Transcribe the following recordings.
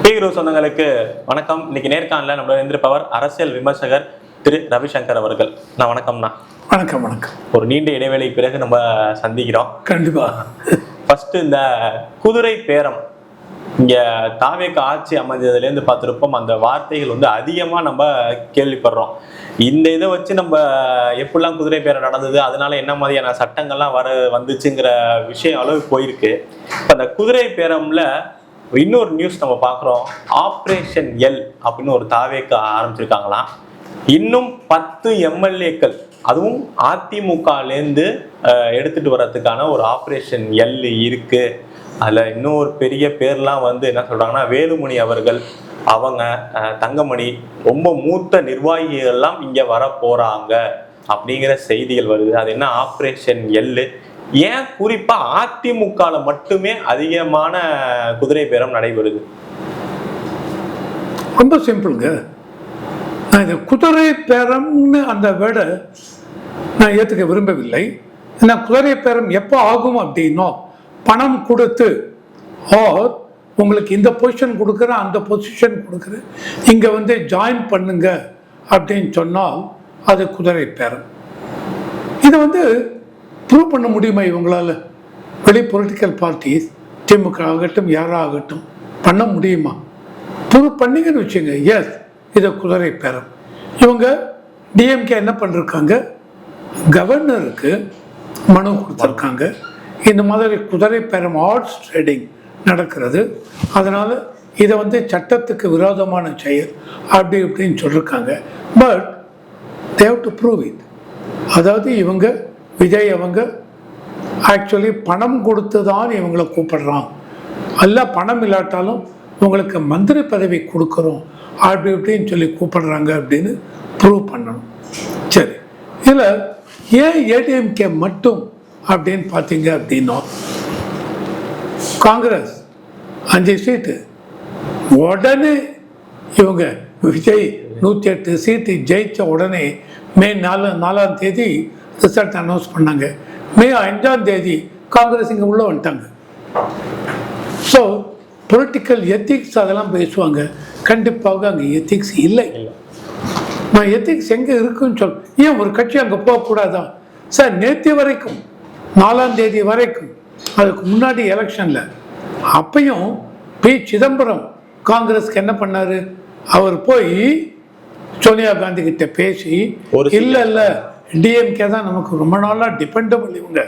டிகிரு சொந்தங்களுக்கு வணக்கம். இன்னைக்கு நேர்காணல நம்மளோட இருந்திருப்பவர் அரசியல் விமர்சகர் திரு ரவிசங்கர் அவர்கள். நான் வணக்கம்ண்ணா. வணக்கம். வணக்கம். ஒரு நீண்ட இடைவேளைக்கு பிறகு நம்ம சந்திக்கிறோம். கண்டிப்பா. ஃபர்ஸ்ட் இந்த குதிரை பேரம் இங்க தாவேக்கு ஆட்சி அமைஞ்சதுலேருந்து பார்த்துருப்போம். அந்த வார்த்தைகள் வந்து அதிகமாக நம்ம கேள்விப்படுறோம். இந்த இதை வச்சு நம்ம எப்படிலாம் குதிரை பேரம் நடந்தது, அதனால என்ன மாதிரியான சட்டங்கள்லாம் வந்துச்சுங்கிற விஷயம் அளவு போயிருக்கு. இப்போ அந்த குதிரை பேரம்ல இன்னொரு நியூஸ் நம்ம பார்க்குறோம். ஆப்ரேஷன் எல் அப்படின்னு ஒரு தாவேக்கு ஆரம்பிச்சிருக்காங்களாம். இன்னும் 10 எம்எல்ஏக்கள், அதுவும் அதிமுகலேருந்து எடுத்துட்டு வர்றதுக்கான ஒரு ஆப்ரேஷன் எல் இருக்கு. அதில் இன்னும் ஒரு பெரிய பேர்லாம் வந்து என்ன சொல்றாங்கன்னா, வேலுமணி அவர்கள், அவங்க தங்கமணி, ரொம்ப மூத்த நிர்வாகிகள்லாம் இங்கே வர போறாங்க அப்படிங்கிற செய்திகள் வருது. அது என்ன ஆப்ரேஷன் எல்? ஏன் குறிப்பா அதிமுகல மட்டுமே அதிகமான குதிரை பேரம் நடைபெறுது? ரொம்ப சிம்பிளுங்க. நான் இந்த குதிரை பேரம்னு அந்த வேர்டை நான் ஏற்றுக்க விரும்பவில்லை. ஏன்னா குதிரை பேரம் எப்போ ஆகும் அப்படின்னா, பணம் கொடுத்து ஆர் உங்களுக்கு இந்த பொசிஷன் கொடுக்குறேன், அந்த பொசிஷன் கொடுக்குறேன், இங்கே வந்து ஜாயின் பண்ணுங்க அப்படின்னு சொன்னால் அது குதிரை பேரம். இதை வந்து ப்ரூவ் பண்ண முடியுமா இவங்களால? வெளி பொலிட்டிக்கல் பார்ட்டிஸ், திமுக ஆகட்டும் யாராகட்டும், பண்ண முடியுமா? ப்ரூவ் பண்ணிங்கன்னு வச்சுங்க, எஸ் இதை குதிரை பேரம். இவங்க டிஎம்கே என்ன பண்ணிருக்காங்க, கவர்னருக்கு மனு கொடுத்துருக்காங்க. இந்த மாதிரி குதிரை பேரம் ஆர்ட்ஸ் ட்ரேடிங் நடக்கிறது, அதனால் இதை வந்து சட்டத்துக்கு விரோதமான செயல் அப்படி இப்படின்னு சொல்லியிருக்காங்க. But they've to prove it. அதாவது இவங்க விஜய் அவங்க ஆக்சுவலி பணம் கொடுத்து தான் இவங்களை கூப்பிடுறான், அல்ல பணம் இல்லாட்டாலும் உங்களுக்கு மந்திரி பதவி கொடுக்குறோம் அப்படி இப்படின்னு சொல்லி கூப்பிடுறாங்க அப்படின்னு ப்ரூவ் பண்ணணும். சரி, இதில் ஏன் ஏடிஎம்கே மட்டும் அப்படின்னு பார்த்தீங்க அப்படின்னா, காங்கிரஸ் 5 சீட்டு, உடனே இவங்க விஜய் 108 சீட்டு ஜெயித்த உடனே மே 4ஆம் தேதி ரிசல்ட் அனௌன்ஸ் பண்ணாங்க. மே 5ஆம் தேதி காங்கிரஸ் இங்கே உள்ளே வந்துட்டாங்க. ஸோ பொலிட்டிக்கல் எத்திக்ஸ் அதெல்லாம் பேசுவாங்க. கண்டிப்பாக அங்கே எத்திக்ஸ் இல்லை. நான் எத்திக்ஸ் எங்கே இருக்குன்னு சொல்ல, ஏன் ஒரு கட்சி அங்கே போகக்கூடாதா சார்? நேற்று வரைக்கும் 4ஆம் தேதி வரைக்கும், அதுக்கு முன்னாடி எலெக்ஷனில், அப்பையும் பி சிதம்பரம் காங்கிரஸ்க்கு என்ன பண்ணார், அவர் போய் சோனியா காந்தி கிட்ட பேசி, இல்லை இல்லை டிஎம்கே தான் நமக்கு ரொம்ப நாளாக டிபெண்டபிள், இவங்க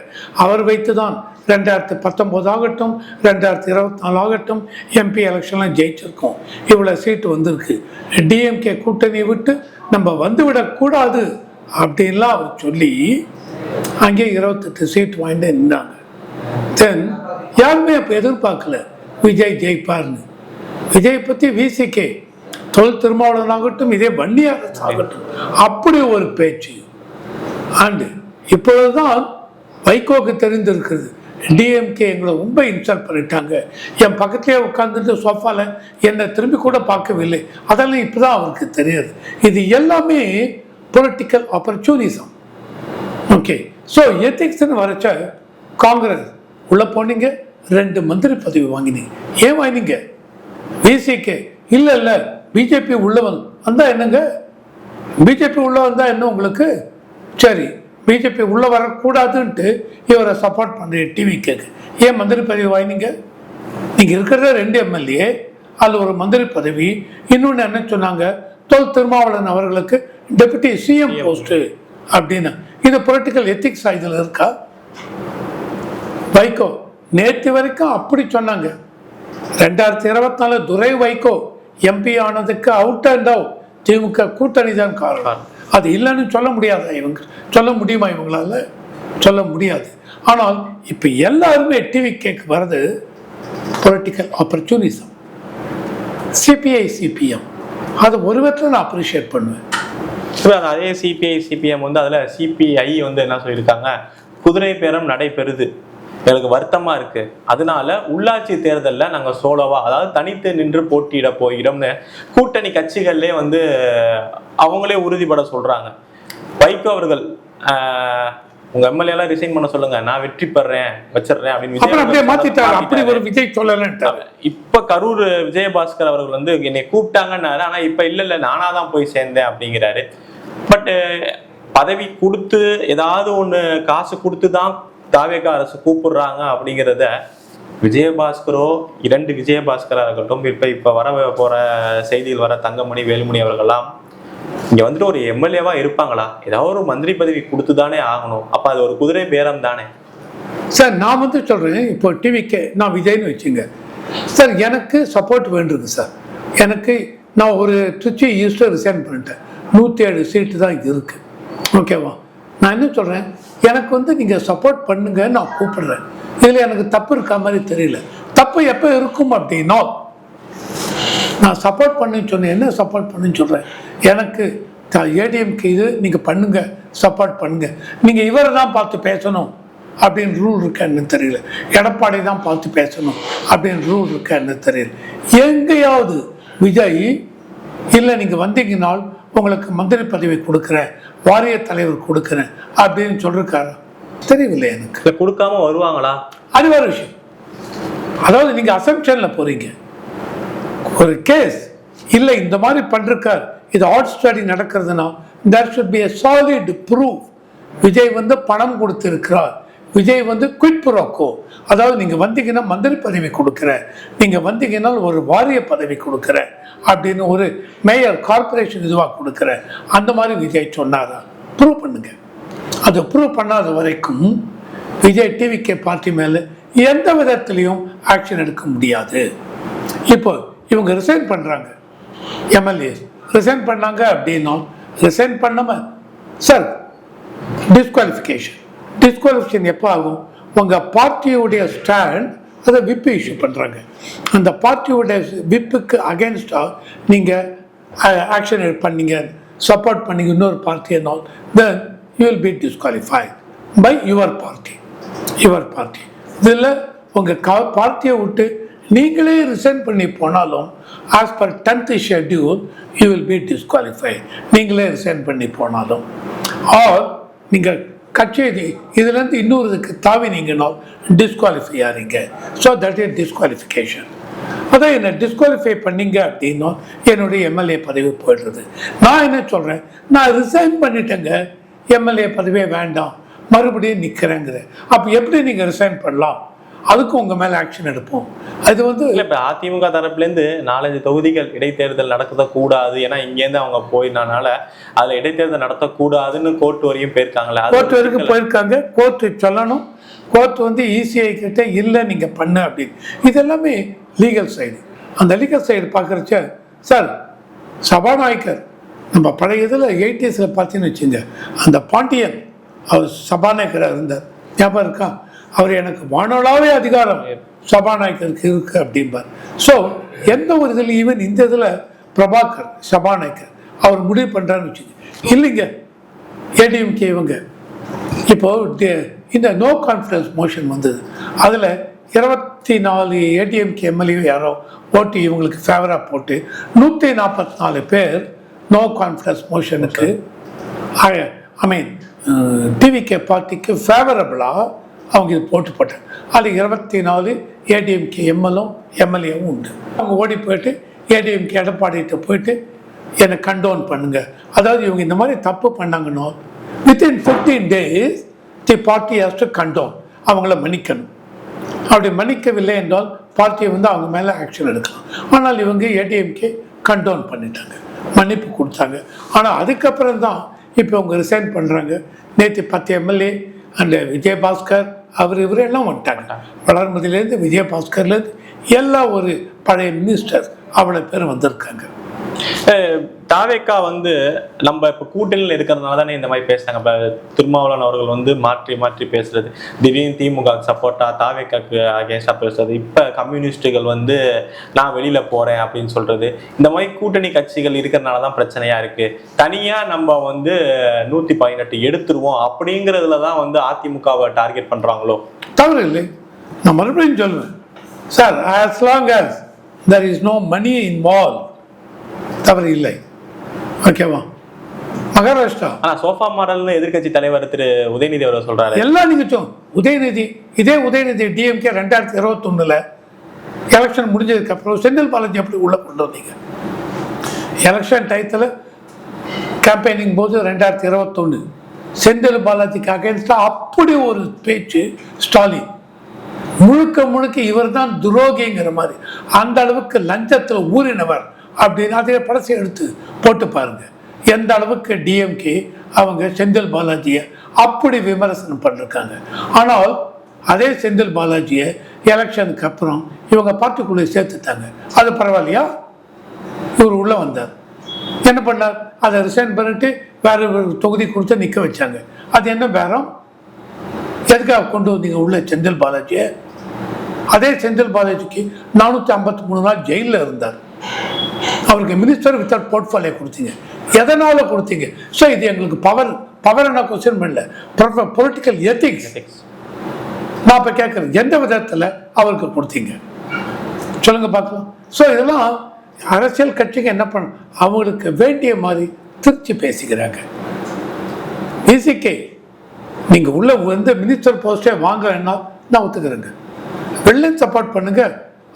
அவர் வைத்து தான் 2019 ஆகட்டும் 2024 ஆகட்டும் எம்பி எலெக்ஷன்லாம் ஜெயிச்சிருக்கோம், இவ்வளோ சீட்டு வந்திருக்கு, டிஎம்கே கூட்டணி விட்டு நம்ம வந்துவிடக்கூடாது அப்படின்லாம் அவர் சொல்லி அங்கே 28 சீட் வாங்கிட்டு நின்றாங்க. தென் யாருமே அப்போ எதிர்பார்க்கல விஜய் ஜெயிப்பார்னு. விஜய் பற்றி விசிகே, தொல் திருமாவளவன் ஆகட்டும், இதே வன்னியார் ஆகட்டும், அப்படி ஒரு பேச்சு. அண்டு இப்பொழுதுதான் வைகோக்கு தெரிந்திருக்கிறது, டிஎம்கே எங்களை ரொம்ப இன்சல்ட் பண்ணிட்டாங்க, என் பக்கத்திலே உட்காந்துட்டு சோஃபாவில் என்னை திரும்பி கூட பார்க்கவில்லை, அதெல்லாம் இப்போதான் அவருக்கு தெரியாது. இது எல்லாமே பொலிட்டிக்கல் ஆப்பர்ச்சுனிசம். ஓகே, ஸோ எத்திக்ஸ்ன்னு வரைச்ச காங்கிரஸ் உள்ளே போனீங்க, 2 மந்திரி பதவி வாங்கினீங்க. ஏன் வாங்கினீங்க? விசிகே இல்லை இல்லை பிஜேபி உள்ள வந்தா என்னங்க, பிஜேபி உள்ள வந்தா என்ன உங்களுக்கு? சரி, பிஜேபி உள்ள வரக்கூடாதுன்ட்டு இவரை சப்போர்ட் பண்ணுற டிவிக்கு ஏன் மந்திரி பதவி வாங்கினீங்க? நீங்கள் இருக்கிறத 2 எம்எல்ஏ, அதில் ஒரு மந்திரி பதவி, இன்னொன்று என்ன சொன்னாங்க, தொல் திருமாவளவன் அவர்களுக்கு டெபுட்டி சிஎம் போஸ்ட்டு அப்படின்னு. இது பொலிட்டிக்கல் எத்திக்ஸ் இதில் இருக்கா? வைகோ நேற்று வரைக்கும் அப்படி சொன்னாங்க. 2024 துரை வைகோ எம்பி ஆனதுக்கு அவுட் அண்ட் அவுட் திமுக கூட்டணி தான் காரணம். அது இல்லைன்னு சொல்ல முடியாதா? இவங்க சொல்ல முடியுமா? இவங்களால சொல்ல முடியாது. ஆனால் இப்போ எல்லாருமே டிவி கேட்க வர்றது பொலிட்டிக்கல் ஆப்பர்ச்சுனிசம். சிபிஐ சிபிஎம் அது ஒரு விதத்தில் நான் அப்ரிஷியேட் பண்ணுவேன். அதே சிபிஐ சிபிஎம் வந்து அதில் சிபிஐ வந்து என்ன சொல்லியிருக்காங்க, குதிரை பேரம் நடைபெறுது, எனக்கு வருத்தமாக இருக்குது, அதனால உள்ளாட்சி தேர்தலில் நாங்கள் சோலோவா, அதாவது தனித்து நின்று போட்டியிட போகிறோம்னு கூட்டணி கட்சிகள்லே வந்து அவங்களே உறுதிப்பட சொல்கிறாங்க. வைகோ அவர்கள் உங்க எம்எல்ஏ எல்லாம் ரிசைன் பண்ண சொல்லுங்க, நான் வெற்றி பெறேன் வச்சிடுறேன் அப்படின்னு அப்புறம் அப்படியே மாத்திட்டாரு. அப்படி மாத்திட்டாரு. ஒரு விஜய் சொல்லலன்ட்டாரு. இப்ப கரூர் விஜயபாஸ்கர் அவர்கள் வந்து என்னை கூப்பிட்டாங்கன்னாரு, ஆனா இப்ப இல்ல நானாதான் போய் சேர்ந்தேன் அப்படிங்கிறாரு. பட் பதவி கொடுத்து ஏதாவது ஒண்ணு காசு கொடுத்துதான் தாவேகா அரசு கூப்பிடுறாங்க அப்படிங்கிறத விஜயபாஸ்கரோ, 2 விஜயபாஸ்கரா இருக்கட்டும், இப்ப வர போற செய்தியில் வர தங்கமணி, வேலுமணி அவர்கள்லாம் இங்க வந்துட்டு ஒரு எம்எல்ஏவா இருப்பாங்களா? ஏதாவது ஒரு மந்திரி பதவி கொடுத்துதானே ஆகணும். அப்ப அது ஒரு குதிரை பேரம் தானே சார். நான் வந்து சொல்றேன், இப்போ டிவிக்கு நான் விஜய்னு வச்சுங்க சார், எனக்கு சப்போர்ட் வேண்டிருக்கு சார். எனக்கு நான் ஒரு திருச்சி ஈஸ்டர் ரிசைன் பண்ணிட்டேன். 107 சீட்டு தான் இது இருக்கு. ஓகேவா? நான் என்ன சொல்றேன், எனக்கு வந்து நீங்க சப்போர்ட் பண்ணுங்க, நான் கூப்பிடுறேன். இதுல எனக்கு தப்பு இருக்கா மாதிரி தெரியல. தப்பு எப்போ இருக்கும் அப்படின்னா, நான் சப்போர்ட் பண்ணுன்னு சொன்னேன். என்ன சப்போர்ட் பண்ணுன்னு சொல்றேன், எனக்கு ஏடிஎம்க்கு இது நீங்க பண்ணுங்க, சப்போர்ட் பண்ணுங்க. நீங்க இவரை தான் பார்த்து பேசணும் அப்படின்னு ரூல் இருக்கான்னு தெரியல. எடப்பாடி தான் பார்த்து பேசணும் அப்படின்னு ரூல் இருக்கான்னு தெரியல. எங்கேயாவது விஜய் இல்லை நீங்க வந்தீங்கனால் உங்களுக்கு மந்திரி பதவி கொடுக்குறேன், வாரிய தலைவர் கொடுக்குறேன் அப்படின்னு சொல்லிருக்காரு தெரியவில்லை எனக்கு. கொடுக்காம வருவாங்களா? அது வேற விஷயம். அதாவது நீங்க அசம்ஷன்ல போறீங்க. ஒரு கேஸ் இல்லை இந்த மாதிரி பண்ணிருக்கார், இது ஆட் ஸ்டடி நடக்கிறதுனா there should be a solid proof. Vijay வந்து பணம் கொடுத்திருக்கிறார், விஜய் வந்து குவிட் ப்ரோக்கோ, அதாவது நீங்க வந்தீங்கன்னா மந்திரி பதவி கொடுக்குறேன், நீங்க வந்தீங்கன்னா ஒரு வாரிய பதவி கொடுக்குறேன் அப்படின்னு ஒரு மேயர் கார்பரேஷன் இதுவாக கொடுக்குறேன், அந்த மாதிரி விஜய் சொன்னாரா? ப்ரூவ் பண்ணுங்க. அது ப்ரூவ் பண்ணாத வரைக்கும் விஜய் டிவிகே பார்ட்டி மேல எந்த விதத்திலையும் ஆக்ஷன் எடுக்க முடியாது. இப்போ இவங்க ரிசைன் பண்றாங்க, எம்எல்ஏ ரிசைன் பண்ணாங்க அப்படின்னா, ரிசைன் பண்ணாம சார் டிஸ்குவாலிஃபிகேஷன் எப்போ ஆகும்? உங்க பார்ட்டியுடைய ஸ்டாண்ட் அதை விப்பு இஷ்யூ பண்றாங்க. அந்த பார்ட்டியுடைய விப்புக்கு அகேன்ஸ்டா நீங்க ஆக்ஷன் பண்ணீங்க, சப்போர்ட் பண்ணீங்க இன்னொரு party, then you will be disqualified by your party. இதில் உங்க பார்ட்டியை விட்டு நீங்களே ரிசைன் பண்ணி போனாலும் as per 10th schedule you will be disqualified. நீங்களே ரிசைன் பண்ணி போனாலும் ஆர் நீங்கள் கட்சி இதுலேருந்து இன்னொரு இதுக்கு தாவினீங்கன்னா டிஸ்குவாலிஃபை ஆறீங்க. So that is disqualification. அதான் என்னை டிஸ்குவாலிஃபை பண்ணீங்க அப்படின்னா என்னுடைய எம்எல்ஏ பதவி போயிடுறது. நான் என்ன சொல்கிறேன், நான் ரிசைன் பண்ணிட்டேங்க, எம்எல்ஏ பதவியே வேண்டாம், மறுபடியும் நிற்கிறேங்கிற. அப்போ எப்படி நீங்கள் ரிசைன் பண்ணலாம்? அதுக்கு உங்க மேல ஆக்ஷன் எடுப்போம். அது வந்து இப்ப அதிமுக தரப்புல இருந்து 4-5 தொகுதிகள் இடைத்தேர்தல் நடத்தக்கூடாது, ஏன்னா இங்கேருந்து அவங்க போயினால அதுல இடைத்தேர்தல் நடத்தக்கூடாதுன்னு கோர்ட் வரையும் போயிருக்காங்களே. கோர்ட் வரைக்கும் போயிருக்காங்க. கோர்ட் சொல்லணும், கோர்ட் வந்து இசிஐ கிட்ட இல்லை நீங்க பண்ண அப்படின்னு. இது எல்லாமே லீகல் சைடு. அந்த லீகல் சைடு பார்க்குறச்ச சார் சபாநாயகர் நம்ம பழைய இதில் 80s பார்த்தீங்கன்னு வச்சுங்க, அந்த பாண்டியன் அவர் சபாநாயகராக இருந்தார், ஞாபகம் இருக்கா? அவர் எனக்கு வானொலாவே அதிகாரம் சபாநாயகருக்கு இருக்கு அப்படிம்பார். ஸோ எந்த ஒரு இதில் ஈவன் இந்த இதில் பிரபாகர் சபாநாயகர் அவர் முடிவு பண்ணுறான்னு வச்சுங்க. இல்லைங்க ஏடிஎம்கே இவங்க இப்போ இந்த நோ கான்ஃபிடன்ஸ் மோஷன் வந்தது, அதில் 24 ஏடிஎம்கே எம்எல்ஏ யாரோ ஓட்டு இவங்களுக்கு ஃபேவராக போட்டு 144 பேர் நோ கான்ஃபிடன்ஸ் மோஷனுக்கு ஐ மீன் டிவிகே பார்ட்டிக்கு ஃபேவரபிளாக அவங்க இது போட்டாங்க. அது 24 ஏடிஎம்கே எம்எல்ஏவும் உண்டு. அவங்க ஓடி போயிட்டு ஏடிஎம்கே எடப்பாடிகிட்ட போயிட்டு என்னை கண்டோன் பண்ணுங்க, அதாவது இவங்க இந்த மாதிரி தப்பு பண்ணாங்கன்னா within 15 days the party has to canton, அவங்கள மன்னிக்கணும். அப்படி மன்னிக்கவில்லை என்றால் பார்ட்டியை வந்து அவங்க மேலே ஆக்ஷன் எடுக்கலாம். ஆனால் இவங்க ஏடிஎம்கே கண்டோன் பண்ணிட்டாங்க, மன்னிப்பு கொடுத்தாங்க. ஆனால் அதுக்கப்புறம் தான் இப்போ அவங்க ரிசைன் பண்ணுறாங்க. நேற்று 10 எம்எல்ஏ அந்த விஜயபாஸ்கர் இவர் எல்லாம் வந்துட்டாங்க. வளர்மதியிலேருந்து விஜயபாஸ்கர்லேருந்து எல்லா ஒரு பழைய மினிஸ்டர் அவ்வளோ பேர் வந்திருக்காங்க. தாவேக்கா வந்து நம்ம இப்போ கூட்டணியில் இருக்கிறதுனால தானே இந்த மாதிரி பேசுறாங்க. இப்போ திருமாவளவன் அவர்கள் வந்து மாற்றி மாற்றி பேசுறது, திடீர்னு திமுக சப்போர்ட்டா தாவேக்காக்கு அகேன்ஸ்டா பேசுறது, இப்போ கம்யூனிஸ்டுகள் வந்து நான் வெளியில போறேன் அப்படின்னு சொல்றது, இந்த மாதிரி கூட்டணி கட்சிகள் இருக்கிறதுனால தான் பிரச்சனையா இருக்கு. தனியா நம்ம வந்து 118 எடுத்துருவோம் அப்படிங்கிறதுல தான் வந்து அதிமுகவை டார்கெட் பண்றாங்களோ? தவறு இல்லை, நான் மறுபடியும் சொல்லுவேன் sir, as long as there is no money involved தவறு இல்லை. ஓகேவா? மகாராஷ்டிரா. ஆனா சோஃபா மாடல்னு எதிர்க்கட்சி தலைவர் திரு உதயநிதி அவர் சொல்றாரு. எல்லாம் நீங்க உதயநிதி, இதே உதயநிதி டிஎம்கே 2021 எலெக்ஷன் முடிஞ்சதுக்கு அப்புறம் செந்தில் பாலாஜி எப்படி உள்ள கொண்டு வந்தீங்க? எலெக்ஷன் டயத்தில் கேம்பெயினிங் போது 2021 செந்தில் பாலாஜிக்கு அகைன்ஸ்டா அப்படி ஒரு பேச்சு ஸ்டாலின். முழுக்க முழுக்க இவர் தான் துரோகிங்கிற மாதிரி, அந்த அளவுக்கு லஞ்சத்தில் ஊறினவர் அப்படின்னு அதே படத்தை எடுத்து போட்டு பாருங்க. எந்த அளவுக்கு டிஎம்கே அவங்க செந்தில் பாலாஜியை அப்படி விமர்சனம் பண்ணிருக்காங்க. ஆனால் அதே செந்தில் பாலாஜியை எலெக்ஷனுக்கு அப்புறம் இவங்க பார்ட்டிக்குள்ளே சேர்த்துட்டாங்க. அது பரவாயில்லையா? இவர் உள்ள வந்தார், என்ன பண்ணார்? அதை ரிசைன் பண்ணிட்டு வேற ஒரு தொகுதி கொடுத்து நிற்க வச்சாங்க. அது என்ன பேரம்? எதுக்காக கொண்டு வந்தீங்க உள்ள செந்தில் பாலாஜியை? அதே செந்தில் பாலாஜிக்கு 453 நாள் ஜெயிலில் இருந்தார். அவருக்கு மினிஸ்டர் வித்தவுட் போர்ட்ஃபோலியோ கொடுத்தீங்க. எதனால கொடுத்தீங்க? ஸோ இது எங்களுக்கு பவர் என்ன கொஸ்டின் பண்ணல, பொலிட்டிக்கல் எத்திக்ஸ். நான் இப்போ கேட்குறேன், எந்த விதத்தில் அவருக்கு கொடுத்தீங்க சொல்லுங்க பார்க்கலாம். ஸோ இதெல்லாம் அரசியல் கட்சிக்கு என்ன பண்ண, அவங்களுக்கு வேண்டிய மாதிரி திருச்சி பேசிக்கிறாங்க. பிசிகே நீங்கள் உள்ள வந்து மினிஸ்டர் போஸ்டே வாங்கலைன்னா நான் ஒத்துக்கிறேங்க, வெள்ளம் சப்போர்ட் பண்ணுங்க.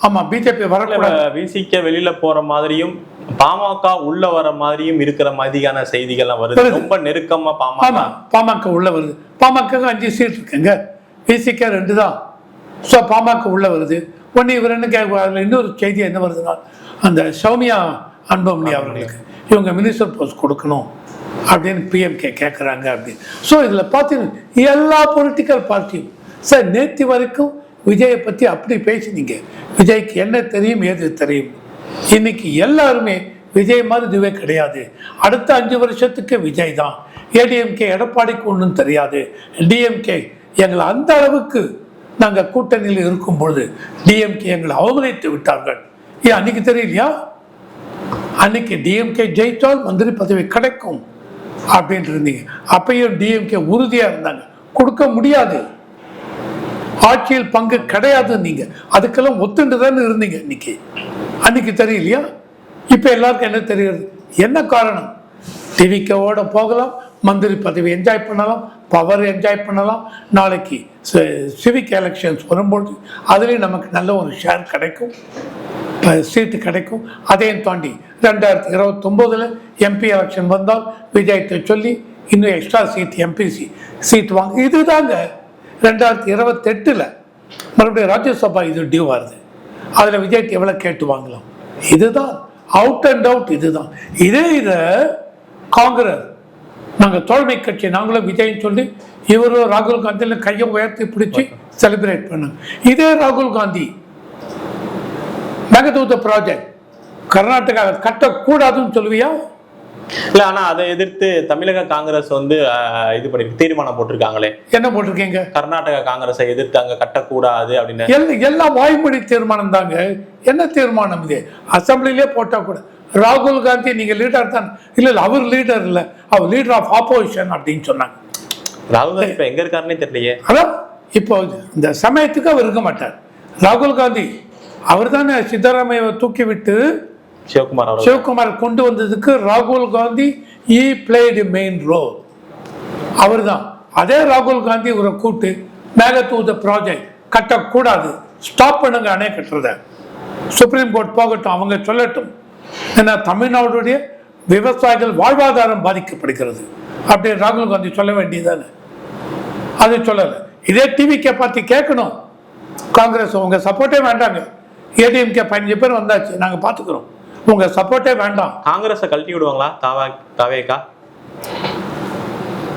ஆமா, பிஜேபி வரக்கூடாது. விசிகே வெளியில போற மாதிரியும் பாமக உள்ள வர மாதிரியும் இருக்கிற மாதிரியான செய்திகள்லாம் வருது. ரொம்ப நெருக்கமா பாமக உள்ள வருது. பாமக 5 சீட் இருக்குங்க, விசிகே 2 தான். ஸோ பாமக உள்ள வருது. ஒன்று இவர் என்ன கேட்க, இன்னொரு செய்தி என்ன வருதுன்னா, அந்த சௌமியா அன்புமணி அவர்களுக்கு இவங்க மினிஸ்டர் போஸ்ட் கொடுக்கணும் அப்படின்னு பிஎம்கே கேட்குறாங்க அப்படின்னு. ஸோ இதில் பார்த்தீங்கன்னா எல்லா பொலிட்டிக்கல் பார்ட்டியும் சார் நேற்று வரைக்கும் விஜயை பற்றி அப்படி பேசினீங்க. விஜய்க்கு என்ன தெரியும், ஏது தெரியும். இன்னைக்கு எல்லாருமே விஜய் மாதிரி இதுவே கிடையாது, அடுத்த 5 வருஷத்துக்கு விஜய் தான். ஏடிஎம்கே எடப்பாடிக்கு ஒன்றும் தெரியாது, டிஎம்கே எங்களை அந்த அளவுக்கு நாங்கள் கூட்டணியில் இருக்கும் பொழுது டிஎம்கே எங்களை அவமதித்து விட்டார்கள். ஏன் அன்னைக்கு தெரியலையா? அன்னைக்கு டிஎம்கே ஜெயித்தால் மந்திரி பதவி கிடைக்கும் அப்படின்ட்டு இருந்தீங்க. அப்பையும் டிஎம்கே உறுதியாக இருந்தாங்க, கொடுக்க முடியாது, ஆட்சியில் பங்கு கிடையாது. நீங்க அதுக்கெல்லாம் ஒத்துண்டு தான் இருந்தீங்க. அன்னைக்கு தெரியலையா? இப்ப எல்லாருக்கும் என்ன தெரியுது? என்ன காரணம்? டிவிக்கோட போகலாம், மந்திரி பதவி என்ஜாய் பண்ணலாம், பவர் என்ஜாய் பண்ணலாம். நாளைக்கு சிவிக் எலெக்ஷன்ஸ் வரும்போது அதுலேயும் நமக்கு நல்ல ஒரு ஷேர் கிடைக்கும், சீட்டு கிடைக்கும். அதையும் தாண்டி 2029 எம்பி எலெக்ஷன் வந்தால் விஜய்கிட்ட சொல்லி இன்னும் எக்ஸ்ட்ரா சீட் எம்பிசி சீட் வாங்க. இதுதாங்க 2028 மறுபடியும் ராஜ்யசபா இது டியூ வருது, அதில் விஜய்க்கு எவ்வளோ கேட்டு வாங்கலாம். இதுதான் அவுட் அண்ட் அவுட். இதுதான் இதை காங்கிரஸ் நாங்கள் தோழமை கட்சி நாங்களும் விஜய்னு சொல்லி இவரும் ராகுல் காந்தியில் கையை உயர்த்தி பிடிச்சி செலிப்ரேட் பண்ணாங்க. இதே ராகுல் காந்தி மேகதூத ப்ராஜெக்ட் கர்நாடகா கட்டக்கூடாதுன்னு சொல்லுவியா? இல்ல, ஆனா அதை எதிர்த்து தமிழக காங்கிரஸ் வந்து இது பண்ணி தீர்மானம் போட்டிருக்காங்களே. என்ன போட்டிருக்கீங்க? கர்நாடகா காங்கிரஸை எதிர்த்து அங்க கட்டக்கூடாது அப்படின்னு. எல்லாம் வாய்மொழி தீர்மானம் தாங்க. என்ன தீர்மானம் இது? அசம்பிளிலே போட்டா கூட ராகுல் காந்தி நீங்க லீடர் தான். இல்ல அவர் லீடர் இல்ல, அவர் லீடர் ஆஃப் ஆப்போசிஷன் அப்படின்னு சொன்னாங்க. ராகுல் காந்தி இப்ப எங்க இருக்காருன்னே தெரியலையே. அதான் இப்போ இந்த சமயத்துக்கு அவர் இருக்க மாட்டார். ராகுல் காந்தி அவர் தானே சித்தராமையை தூக்கி விட்டு சிவகுமார் கொண்டு வந்ததுக்கு ராகுல் காந்தி பிளேட் மெயின் ரோல். அவர் தான். அதே ராகுல் காந்தி ஒரு கூட்டு மேகதூத ப்ராஜெக்ட் கட்டக்கூடாது, ஸ்டாப் பண்ணுங்க அணை கட்டுறத. சுப்ரீம் கோர்ட் போகட்டும், அவங்க சொல்லட்டும். ஏன்னா தமிழ்நாடுடைய விவசாயிகள் வாழ்வாதாரம் பாதிக்கப்படுகிறது அப்படின்னு ராகுல் காந்தி சொல்ல வேண்டியதானே, அது சொல்லலை. இதே டிவிக்கே பார்த்து கேட்கணும். காங்கிரஸ் உங்க சப்போர்ட்டே வேண்டாங்க, ஏடிஎம்கே 15 பேர் வந்தாச்சு, நாங்கள் பார்த்துக்கிறோம், உங்க சப்போர்ட்டே வேண்டாம். காங்கிரஸை கழட்டி விடுவாங்களா தாவேகா?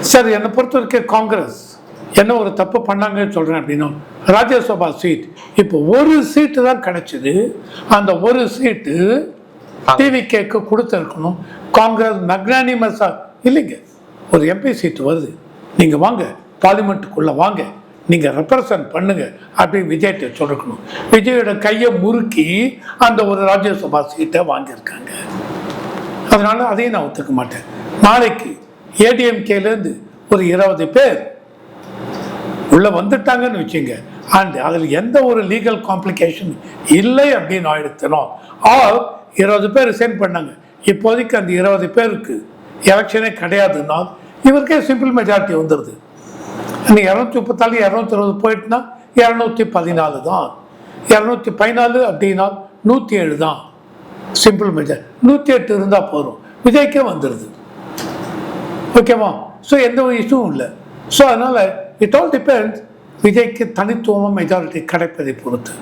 சார் என்னை பொறுத்த வரைக்கும் காங்கிரஸ் என்ன ஒரு தப்பு பண்ணாங்கன்னு சொல்றேன் அப்படின்னா, ராஜ்யசபா சீட் இப்போ ஒரு சீட்டு தான் கிடைச்சது. அந்த ஒரு சீட்டு டிவிகேக்கு கொடுத்துருக்கணும். காங்கிரஸ் மெக்னானிமஸா இல்லைங்க, ஒரு எம்பி சீட்டு வருது, நீங்க வாங்க பார்லிமெண்ட்டுக்குள்ள வாங்க, நீங்க ரெப்ரசன்ட் பண்ணுங்க அப்படின்னு விஜய்கிட்ட சொல்லிருக்கணும். விஜயோட கையை முறுக்கி அந்த ஒரு ராஜ்யசபா சீட்டை வாங்கியிருக்காங்க. அதனால அதையும் நான் ஒத்துக்க மாட்டேன். நாளைக்கு ஏடிஎம்கேலேருந்து ஒரு 20 பேர் உள்ள வந்துட்டாங்கன்னு வச்சுங்க, அண்ட் அதில் எந்த ஒரு லீகல் காம்ப்ளிகேஷன் இல்லை அப்படின்னு ஆயிடுத்தணும். 20 பேர் ரிசைன் பண்ணாங்க. இப்போதைக்கு அந்த 20 பேருக்கு எலெக்ஷனே கிடையாதுன்னா இவருக்கே சிம்பிள் மெஜாரிட்டி வந்துடுது. இன்னைக்கு 234 220 போயிட்டுனா 214 தான், 214 அப்படின்னா 107 தான் சிம்பிள் மெஜாரிட்டி. 108 இருந்தால் போதும், விஜய்க்கே வந்துடுது. ஓகேவா? ஸோ எந்த ஒரு இஷ்யூவும் இல்லை. ஸோ அதனால் இட் ஆல் டிபெண்ட்ஸ் விஜய்க்கு தனித்துவமாக மெஜாரிட்டி கிடைப்பதை பொறுத்து.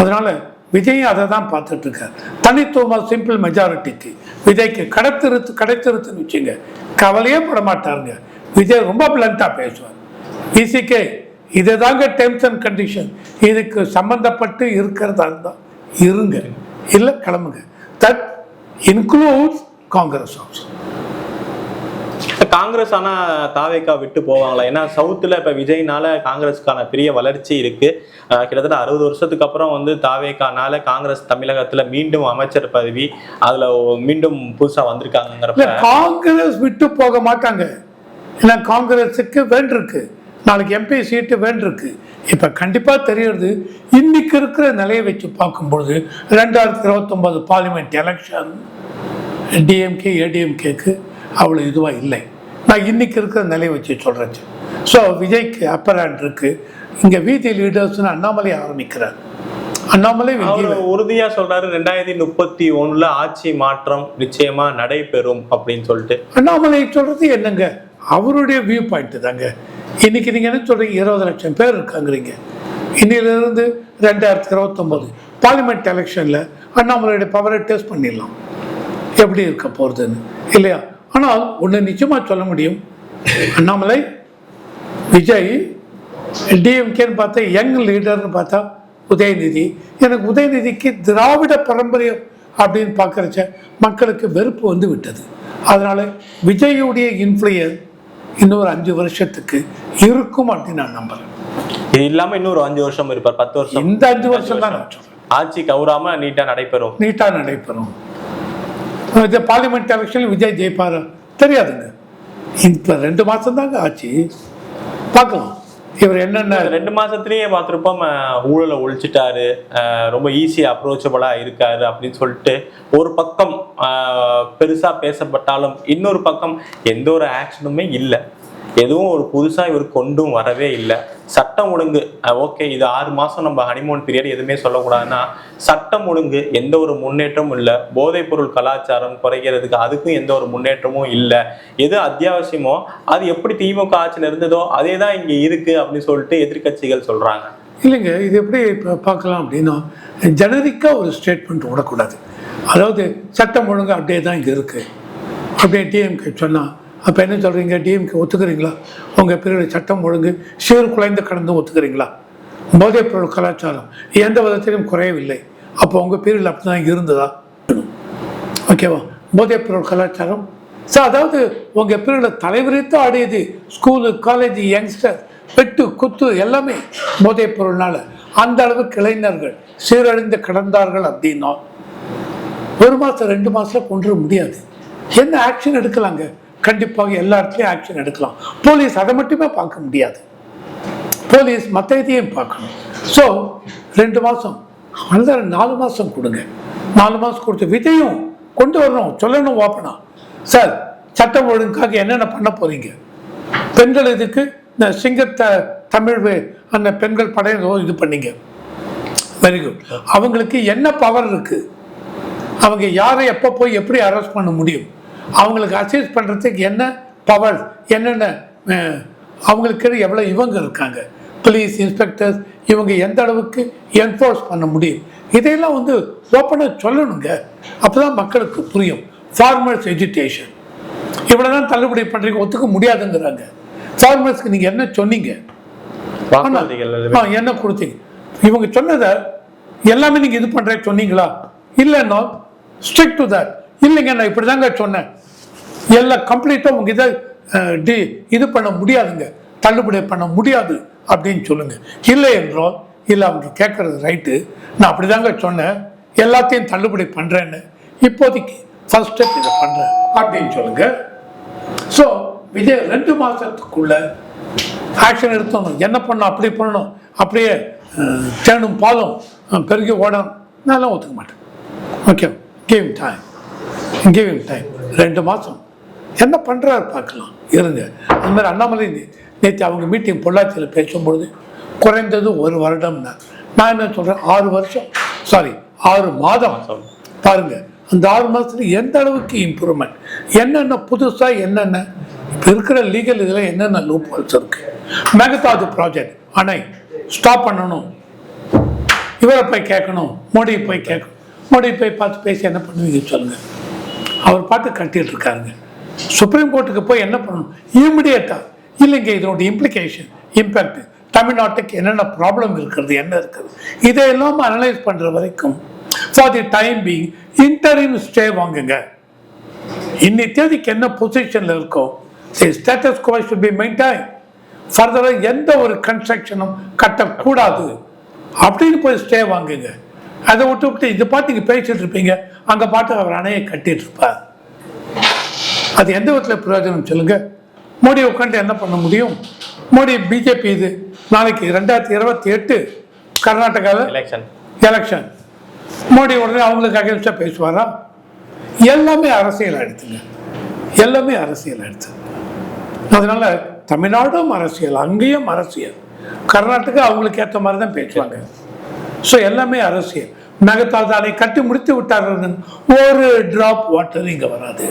அதனால் விஜயும் அதை தான் பார்த்துட்ருக்கார். தனித்துவமாக சிம்பிள் மெஜாரிட்டிக்கு விஜய்க்கு கிடைத்திருத்துன்னு வச்சுங்க, கவலையே பட மாட்டாருங்க. விஜய் ரொம்ப பிளண்ட்டாக பேசுவார். விசிகே இது தாங்க டெர்ம்ஸ் அண்ட் கண்டிஷன், இதுக்கு சம்மந்தப்பட்டு இருக்கிறதா இருந்தால் இருங்க, இல்லை கிளம்புங்க. That includes Congress also. Congress ஆனா தாவேக்கா விட்டு போவாங்களா? ஏன்னா சவுத்துல இப்ப விஜய்னால காங்கிரஸுக்கான பெரிய வளர்ச்சி இருக்கு. கிட்டத்தட்ட 60 வருஷத்துக்கு அப்புறம் வந்து தாவேக்கானால காங்கிரஸ் தமிழகத்துல மீண்டும் அமைச்சர் பதவி அதுல மீண்டும் புதுசா வந்திருக்காங்கிறப்ப காங்கிரஸ் விட்டு போக மாட்டாங்க. ஏன்னா காங்கிரஸுக்கு வேண்டிருக்கு, நாளைக்கு எம்பி சீட்டு வேண்டிருக்கு. இப்ப கண்டிப்பா தெரியுது, இன்னைக்கு இருக்கிற நிலையை வச்சு பார்க்கும்பொழுது 2029 பார்லிமெண்ட் எலெக்ஷன் டிஎம்கே ஏடிஎம்கேக்கு அவ்வளோ இதுவாக இல்லை. நான் இன்னைக்கு இருக்கிற நிலையை வச்சு சொல்கிறேன். ஸோ விஜய்க்கு அப்பர் ஹேண்ட் இருக்கு. இங்கே வீதி லீடர்ஸ்னு அண்ணாமலை ஆரம்பிக்கிறார். அண்ணாமலை உறுதியா சொல்றாரு 2031 ஆட்சி மாற்றம் நிச்சயமா நடைபெறும் அப்படின்னு சொல்லிட்டு. அண்ணாமலை சொல்றது என்னங்க, அவருடைய வியூ பாயிண்ட் தாங்க. இன்னைக்கு நீங்க என்ன சொல்றீங்க, 20 லட்சம் பேர் இருக்காங்கிறீங்க. இன்னிலிருந்து 2029 பார்லிமெண்ட் எலெக்ஷன்ல அண்ணாமலையுடைய பவரை டெஸ்ட் பண்ணிடலாம், எப்படி இருக்க போறதுன்னு, இல்லையா? ஆனால் ஒன்று நிச்சயமா சொல்ல முடியும், அண்ணாமலை விஜய் டிஎம்கேன்னு பார்த்தா யங் லீடர்னு பார்த்தா உதயநிதி. எனக்கு உதயநிதிக்கு திராவிட பாரம்பரியம் அப்படின்னு பார்க்குறச்ச மக்களுக்கு வெறுப்பு வந்து விட்டது. அதனால விஜயுடைய இன்ஃப்ளூயன்ஸ் இன்னொரு 5 வருஷத்துக்கு இருக்கும் அப்படின்னு நான் நம்புறேன். இது இல்லாம இன்னொரு 5 வருஷம் இருப்பார், 10 வருஷம். இந்த 5 வருஷம் தான் ஆட்சி கவுராம நீட்டா நடைபெறும். இந்த பார்லிமெண்ட் எலெக்ஷன் விஜய் ஜெயிப்பாரு தெரியாதுங்க. இப்ப 2 மாசம் தாங்க ஆச்சு, பார்க்கலாம் இவர் என்னென்ன. 2 மாசத்துலயே பார்த்துருப்போம், ஊழலை ஒழிச்சிட்டாரு, ரொம்ப ஈஸியா அப்ரோச்சபிளா இருக்காரு அப்படின்னு சொல்லிட்டு ஒரு பக்கம் பெருசா பேசப்பட்டாலும் இன்னொரு பக்கம் எந்த ஒரு ஆக்ஷனுமே இல்லை. எதுவும் ஒரு புதுசா இவர் கொண்டும் வரவே இல்லை. சட்டம் ஒழுங்கு ஓகே, இது 6 மாசம் நம்ம ஹனிமூன் பீரியட் எதுவுமே சொல்லக்கூடாதுன்னா சட்டம் ஒழுங்கு எந்த ஒரு முன்னேற்றமும் இல்லை. போதைப் பொருள் கலாச்சாரம் குறைக்கிறதுக்கு அதுக்கும் எந்த ஒரு முன்னேற்றமும் இல்லை. எது அத்தியாவசியமோ அது எப்படி திமுக ஆட்சியில் இருந்ததோ அதே தான் இங்கே இருக்கு அப்படின்னு சொல்லிட்டு எதிர்கட்சிகள் சொல்றாங்க. இல்லைங்க, இது எப்படி பார்க்கலாம் அப்படின்னா, ஜெனரிக்காக ஒரு ஸ்டேட்மெண்ட் விடக்கூடாது. அதாவது சட்டம் ஒழுங்கு அப்படியே தான் இங்கே இருக்கு அப்படியே டிஎம்கே சொன்னா அப்போ என்ன சொல்கிறீங்க, டிஎம்கே ஒத்துக்கிறீங்களா? உங்கள் பிரிவு சட்டம் ஒழுங்கு சீர்குலைந்து கடந்து ஒத்துக்கிறீங்களா? போதைப் பொருள் கலாச்சாரம் எந்த விதத்திலும் குறையவில்லை, அப்போ உங்கள் பிரிவில் அப்படி தான் இருந்ததா? ஓகேவா? போதைப் பொருள் கலாச்சாரம் அதாவது உங்கள் பிரிவில் தலைவரித்து ஆடியது ஸ்கூலு காலேஜ் யங்ஸ்டர் வெட்டு குத்து எல்லாமே போதைப் பொருள்னால அந்த அளவுக்கு இளைஞர்கள் சீரழிந்து கடந்தார்கள். அப்படின்னா 1 மாதம் 2 மாதத்தில் கொண்டு முடியாது. என்ன ஆக்ஷன் எடுக்கலாங்க? கண்டிப்பாக எல்லா இடத்துலையும் ஆக்ஷன் எடுக்கலாம். போலீஸ் அதை மட்டுமே பார்க்க முடியாது, போலீஸ் மற்ற இதையும் பார்க்கணும். ஸோ 2 மாதம் அந்த 4 மாதம் கொடுங்க. 4 மாதம் கொடுத்து விஜயும் கொண்டு வரணும், சொல்லணும் ஓப்பனா, சார் சட்டம் ஒழுங்குக்காக என்னென்ன பண்ண போறீங்க? பெண்கள் இதுக்கு இந்த சிங்கத்தை தமிழ் அந்த பெண்கள் படையோ இது பண்ணீங்க, வெரி குட். அவங்களுக்கு என்ன பவர் இருக்கு, அவங்க யாரை எப்போ போய் எப்படி அரெஸ்ட் பண்ண முடியும், அவங்களுக்கு அசைஸ் பண்ணுறதுக்கு என்ன பவர், என்னென்ன அவங்களுக்கு எவ்வளோ இவங்க இருக்காங்க, போலீஸ் இன்ஸ்பெக்டர்ஸ், இவங்க எந்த அளவுக்கு என்ஃபோர்ஸ் பண்ண முடியும், இதையெல்லாம் வந்து ஓப்பனாக சொல்லணுங்க. அப்போ தான் மக்களுக்கு புரியும். ஃபார்மர்ஸ் எஜுகேஷன் இவ்வளோ தான் தள்ளுபடி பண்ணுறீங்க, ஒத்துக்க முடியாதுங்கிறாங்க. ஃபார்மர்ஸ்க்கு நீங்கள் என்ன சொன்னீங்க, என்ன கொடுத்தீங்க? இவங்க சொன்னதை எல்லாமே நீங்கள் இது பண்ணுற சொன்னீங்களா? இல்லைன்னா ஸ்ட்ரிக்ட் டு தட். இல்லைங்க நான் இப்படி தாங்க சொன்னேன், எல்லாம் கம்ப்ளீட்டாக உங்க இதை இது பண்ண முடியாதுங்க, தள்ளுபடி பண்ண முடியாது அப்படின்னு சொல்லுங்க. இல்லை என்றால் இல்லை அவங்க கேட்கறது ரைட்டு, நான் அப்படி தாங்க சொன்னேன், எல்லாத்தையும் தள்ளுபடி பண்ணுறேன்னு, இப்போதைக்கு ஃபர்ஸ்ட் ஸ்டெப் இதை பண்ணுறேன் அப்படின்னு சொல்லுங்க. ஸோ விஜய் 2 மாதத்துக்குள்ள ஆக்ஷன் எடுத்தோம். என்ன பண்ணணும், அப்படி பண்ணணும், அப்படியே தேனும் பாலும் பெருகி ஓடணும், நான் ஒத்துக்க மாட்டேன். ஓகே, கிவ் டைம் 2 மாதம் என்ன பண்ணுறாரு பார்க்கலாம் இருங்க. அந்த மாதிரி அண்ணாமலை நேற்று அவங்க மீட்டிங் பொள்ளாச்சியில் பேசும்பொழுது குறைந்தது 1 வருடம்னா, நான் என்ன சொல்கிறேன் 6 மாதம் பாருங்க. அந்த 6 மாதத்துல எந்த அளவுக்கு இம்ப்ரூவ்மெண்ட், என்னென்ன புதுசாக என்னென்ன இப்போ இருக்கிற லீகல் இதில் என்னென்ன லூப் ஹோல்ஸ் இருக்கு. மேகதாது ப்ராஜெக்ட் அணை ஸ்டாப் பண்ணணும், இவரை போய் கேட்கணும், மோடியை போய் கேட்கணும். மோடியை போய் பார்த்து பேசி என்ன பண்ணுவீங்க சொல்லுங்க. அவர் பாட்டு கட்டிட்டு இருக்காருங்க. சுப்ரீம் கோர்ட்டுக்கு போய் என்ன பண்ணணும் இமிடியேட்டா, இல்லைங்க இதனுடைய இம்ப்ளிகேஷன் இம்பேக்ட் தமிழ்நாட்டுக்கு என்னென்ன ப்ராப்ளம் இருக்கிறது என்ன இருக்குது இதையெல்லாம் அனலைஸ் பண்ற வரைக்கும் for the time being interim stay வாங்குங்க. இன்னைக்கு தேதிக்கு என்ன பொசிஷன்ல இருக்கோ status quo should be maintain. ஃபர்தராக எந்த ஒரு கன்ஸ்ட்ரக்ஷனும் கட்டக்கூடாது அப்படின்னு போய் ஸ்டே வாங்குங்க. அதை விட்டு இது பாட்டு நீங்கள் பேசிட்டு இருப்பீங்க, அங்கே பாட்டு அவர் அணையை கட்டிட்டு இருப்பார். அது எந்த விதத்தில் பிரயோஜனம் சொல்லுங்க. மோடி உட்காந்து என்ன பண்ண முடியும்? மோடி பிஜேபி இது நாளைக்கு 2028 கர்நாடகாவில் எலெக்ஷன், மோடி உடனே அவங்களுக்கு அகேன்ஸ்டாக பேசுவாரா? எல்லாமே அரசியல் ஆயிடுச்சுங்க, எல்லாமே அரசியல் ஆயிடுச்சு. அதனால தமிழ்நாடும் அரசியல், அங்கேயும் அரசியல், கர்நாடகா அவங்களுக்கு ஏற்ற மாதிரி தான் பேசுவாங்க. ஸோ எல்லாமே அரசியல். மேகதாது அணை கட்டி முடித்து விட்டார்கள், ஒரு டிராப் வாட்டர் இங்கே வராது,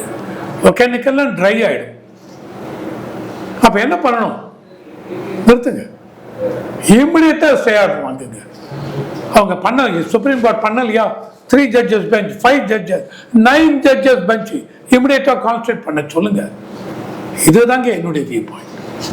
ஒகேனக்கல்லாம் ட்ரை ஆகிடும். அப்போ என்ன பண்ணணும்? நிறுத்துங்க, இம்மிடியட்டாக ஸ்டே ஆர்டர் வாங்குங்க. அவங்க பண்ண சுப்ரீம் கோர்ட் பண்ணலையா? 3 judges bench, 5 judges, 9 judges bench இம்மிடியட்டாக கான்ஸ்டியூட் பண்ண சொல்லுங்க. இதுதாங்க என்னுடைய வியூ பாயிண்ட்.